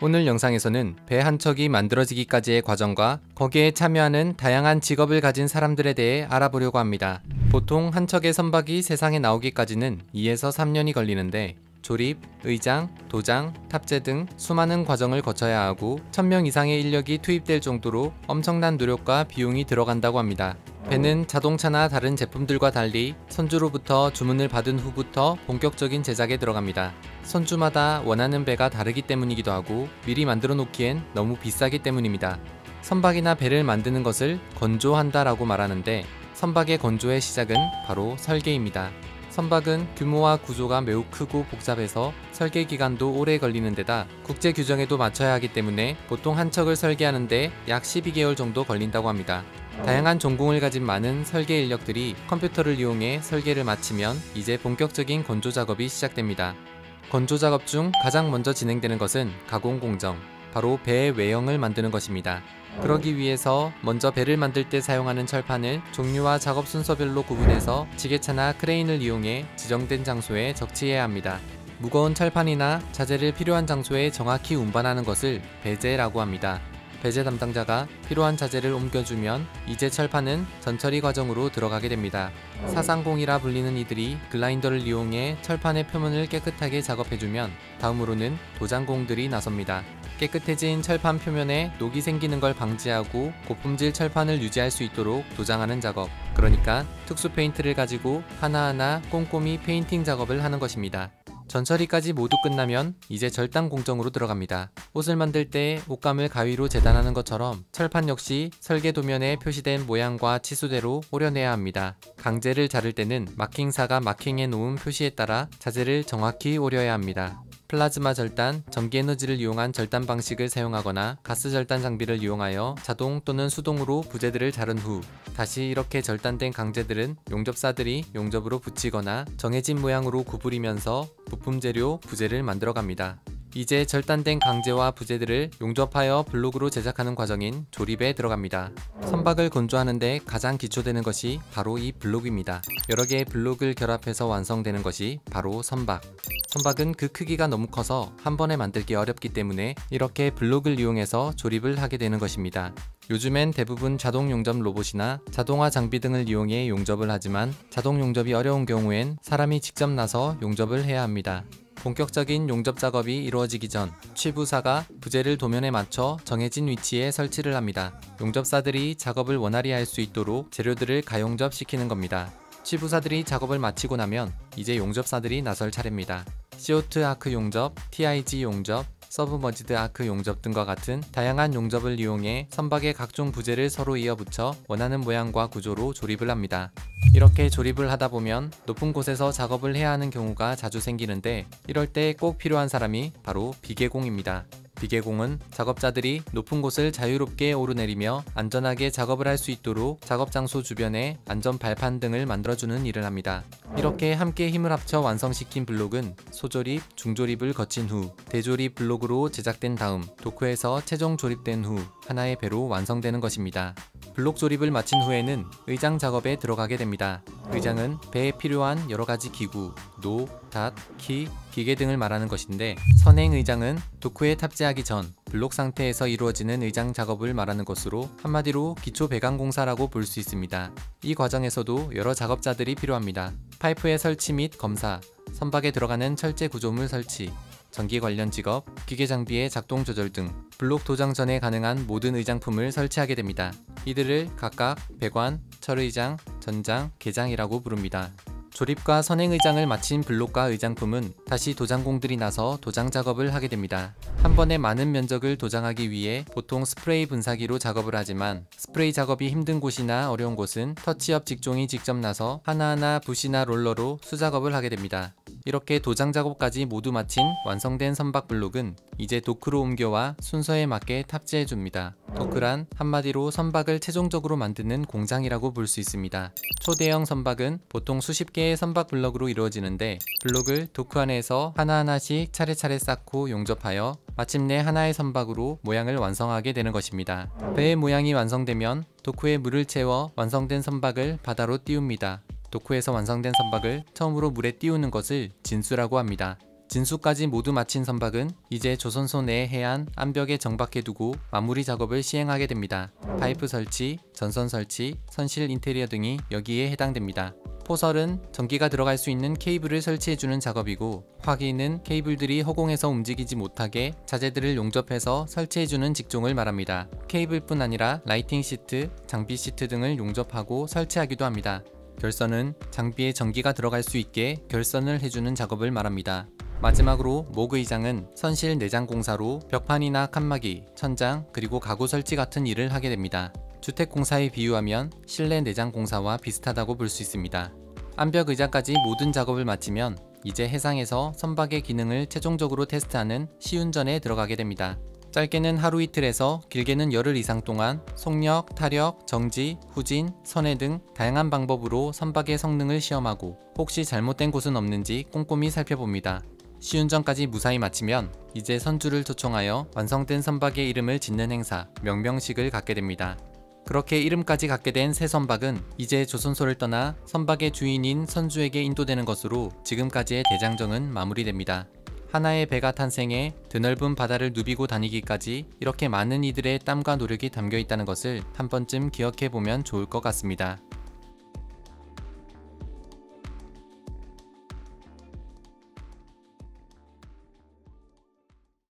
오늘 영상에서는 배 한 척이 만들어지기까지의 과정과 거기에 참여하는 다양한 직업을 가진 사람들에 대해 알아보려고 합니다. 보통 한 척의 선박이 세상에 나오기까지는 2에서 3년이 걸리는데 조립, 의장, 도장, 탑재 등 수많은 과정을 거쳐야 하고 1000명 이상의 인력이 투입될 정도로 엄청난 노력과 비용이 들어간다고 합니다. 배는 자동차나 다른 제품들과 달리 선주로부터 주문을 받은 후부터 본격적인 제작에 들어갑니다. 선주마다 원하는 배가 다르기 때문이기도 하고 미리 만들어 놓기엔 너무 비싸기 때문입니다. 선박이나 배를 만드는 것을 건조한다 라고 말하는데 선박의 건조의 시작은 바로 설계입니다. 선박은 규모와 구조가 매우 크고 복잡해서 설계 기간도 오래 걸리는 데다 국제 규정에도 맞춰야 하기 때문에 보통 한 척을 설계하는데 약 12개월 정도 걸린다고 합니다. 다양한 전공을 가진 많은 설계 인력들이 컴퓨터를 이용해 설계를 마치면 이제 본격적인 건조 작업이 시작됩니다. 건조 작업 중 가장 먼저 진행되는 것은 가공 공정, 바로 배의 외형을 만드는 것입니다. 그러기 위해서 먼저 배를 만들 때 사용하는 철판을 종류와 작업 순서별로 구분해서 지게차나 크레인을 이용해 지정된 장소에 적치해야 합니다. 무거운 철판이나 자재를 필요한 장소에 정확히 운반하는 것을 배제라고 합니다. 배제 담당자가 필요한 자재를 옮겨주면 이제 철판은 전처리 과정으로 들어가게 됩니다. 사상공이라 불리는 이들이 글라인더를 이용해 철판의 표면을 깨끗하게 작업해주면 다음으로는 도장공들이 나섭니다. 깨끗해진 철판 표면에 녹이 생기는 걸 방지하고 고품질 철판을 유지할 수 있도록 도장하는 작업, 그러니까 특수 페인트를 가지고 하나하나 꼼꼼히 페인팅 작업을 하는 것입니다. 전처리까지 모두 끝나면 이제 절단 공정으로 들어갑니다. 옷을 만들 때 옷감을 가위로 재단하는 것처럼 철판 역시 설계 도면에 표시된 모양과 치수대로 오려내야 합니다. 강제를 자를 때는 마킹사가 마킹해 놓은 표시에 따라 자재를 정확히 오려야 합니다. 플라즈마 절단, 전기에너지를 이용한 절단 방식을 사용하거나 가스 절단 장비를 이용하여 자동 또는 수동으로 부재들을 자른 후 다시 이렇게 절단된 강재들은 용접사들이 용접으로 붙이거나 정해진 모양으로 구부리면서 부품 재료, 부재를 만들어 갑니다. 이제 절단된 강재와 부재들을 용접하여 블록으로 제작하는 과정인 조립에 들어갑니다. 선박을 건조하는데 가장 기초되는 것이 바로 이 블록입니다. 여러 개의 블록을 결합해서 완성되는 것이 바로 선박. 선박은 그 크기가 너무 커서 한 번에 만들기 어렵기 때문에 이렇게 블록을 이용해서 조립을 하게 되는 것입니다. 요즘엔 대부분 자동 용접 로봇이나 자동화 장비 등을 이용해 용접을 하지만 자동 용접이 어려운 경우엔 사람이 직접 나서 용접을 해야 합니다. 본격적인 용접 작업이 이루어지기 전 취부사가 부재를 도면에 맞춰 정해진 위치에 설치를 합니다. 용접사들이 작업을 원활히 할 수 있도록 재료들을 가용접시키는 겁니다. 취부사들이 작업을 마치고 나면 이제 용접사들이 나설 차례입니다. CO2 아크 용접, TIG 용접, 서브머지드 아크 용접 등과 같은 다양한 용접을 이용해 선박의 각종 부재를 서로 이어붙여 원하는 모양과 구조로 조립을 합니다. 이렇게 조립을 하다 보면 높은 곳에서 작업을 해야 하는 경우가 자주 생기는데 이럴 때 꼭 필요한 사람이 바로 비계공입니다. 비계공은 작업자들이 높은 곳을 자유롭게 오르내리며 안전하게 작업을 할 수 있도록 작업 장소 주변에 안전 발판 등을 만들어주는 일을 합니다. 이렇게 함께 힘을 합쳐 완성시킨 블록은 소조립, 중조립을 거친 후 대조립 블록으로 제작된 다음 도크에서 최종 조립된 후 하나의 배로 완성되는 것입니다. 블록 조립을 마친 후에는 의장 작업에 들어가게 됩니다. 의장은 배에 필요한 여러가지 기구, 노, 닷, 키, 기계 등을 말하는 것인데 선행 의장은 도크에 탑재하기 전 블록 상태에서 이루어지는 의장 작업을 말하는 것으로 한마디로 기초 배관 공사라고 볼 수 있습니다. 이 과정에서도 여러 작업자들이 필요합니다. 파이프의 설치 및 검사, 선박에 들어가는 철제 구조물 설치, 전기 관련 직업, 기계 장비의 작동 조절 등 블록 도장 전에 가능한 모든 의장품을 설치하게 됩니다. 이들을 각각 배관, 철의장, 전장, 계장이라고 부릅니다. 조립과 선행의장을 마친 블록과 의장품은 다시 도장공들이 나서 도장 작업을 하게 됩니다. 한 번에 많은 면적을 도장하기 위해 보통 스프레이 분사기로 작업을 하지만 스프레이 작업이 힘든 곳이나 어려운 곳은 터치업 직종이 직접 나서 하나하나 붓이나 롤러로 수작업을 하게 됩니다. 이렇게 도장 작업까지 모두 마친 완성된 선박 블록은 이제 도크로 옮겨와 순서에 맞게 탑재해줍니다. 도크란 한마디로 선박을 최종적으로 만드는 공장이라고 볼 수 있습니다. 초대형 선박은 보통 수십 개의 선박 블록으로 이루어지는데 블록을 도크 안에서 하나하나씩 차례차례 쌓고 용접하여 마침내 하나의 선박으로 모양을 완성하게 되는 것입니다. 배의 모양이 완성되면 도크에 물을 채워 완성된 선박을 바다로 띄웁니다. 도크에서 완성된 선박을 처음으로 물에 띄우는 것을 진수라고 합니다. 진수까지 모두 마친 선박은 이제 조선소 내 해안 암벽에 정박해두고 마무리 작업을 시행하게 됩니다. 파이프 설치, 전선 설치, 선실 인테리어 등이 여기에 해당됩니다. 포설은 전기가 들어갈 수 있는 케이블을 설치해주는 작업이고, 화기는 케이블들이 허공에서 움직이지 못하게 자재들을 용접해서 설치해주는 직종을 말합니다. 케이블뿐 아니라 라이팅 시트, 장비 시트 등을 용접하고 설치하기도 합니다. 결선은 장비에 전기가 들어갈 수 있게 결선을 해주는 작업을 말합니다. 마지막으로 목의장은 선실 내장 공사로 벽판이나 칸막이, 천장, 그리고 가구 설치 같은 일을 하게 됩니다. 주택공사에 비유하면 실내 내장 공사와 비슷하다고 볼 수 있습니다. 암벽 의자까지 모든 작업을 마치면 이제 해상에서 선박의 기능을 최종적으로 테스트하는 시운전에 들어가게 됩니다. 짧게는 하루 이틀에서 길게는 열흘 이상 동안 속력, 타력, 정지, 후진, 선회 등 다양한 방법으로 선박의 성능을 시험하고 혹시 잘못된 곳은 없는지 꼼꼼히 살펴봅니다. 시운전까지 무사히 마치면 이제 선주를 초청하여 완성된 선박의 이름을 짓는 행사, 명명식을 갖게 됩니다. 그렇게 이름까지 갖게 된 새 선박은 이제 조선소를 떠나 선박의 주인인 선주에게 인도되는 것으로 지금까지의 대장정은 마무리됩니다. 하나의 배가 탄생해 드넓은 바다를 누비고 다니기까지 이렇게 많은 이들의 땀과 노력이 담겨 있다는 것을 한 번쯤 기억해 보면 좋을 것 같습니다.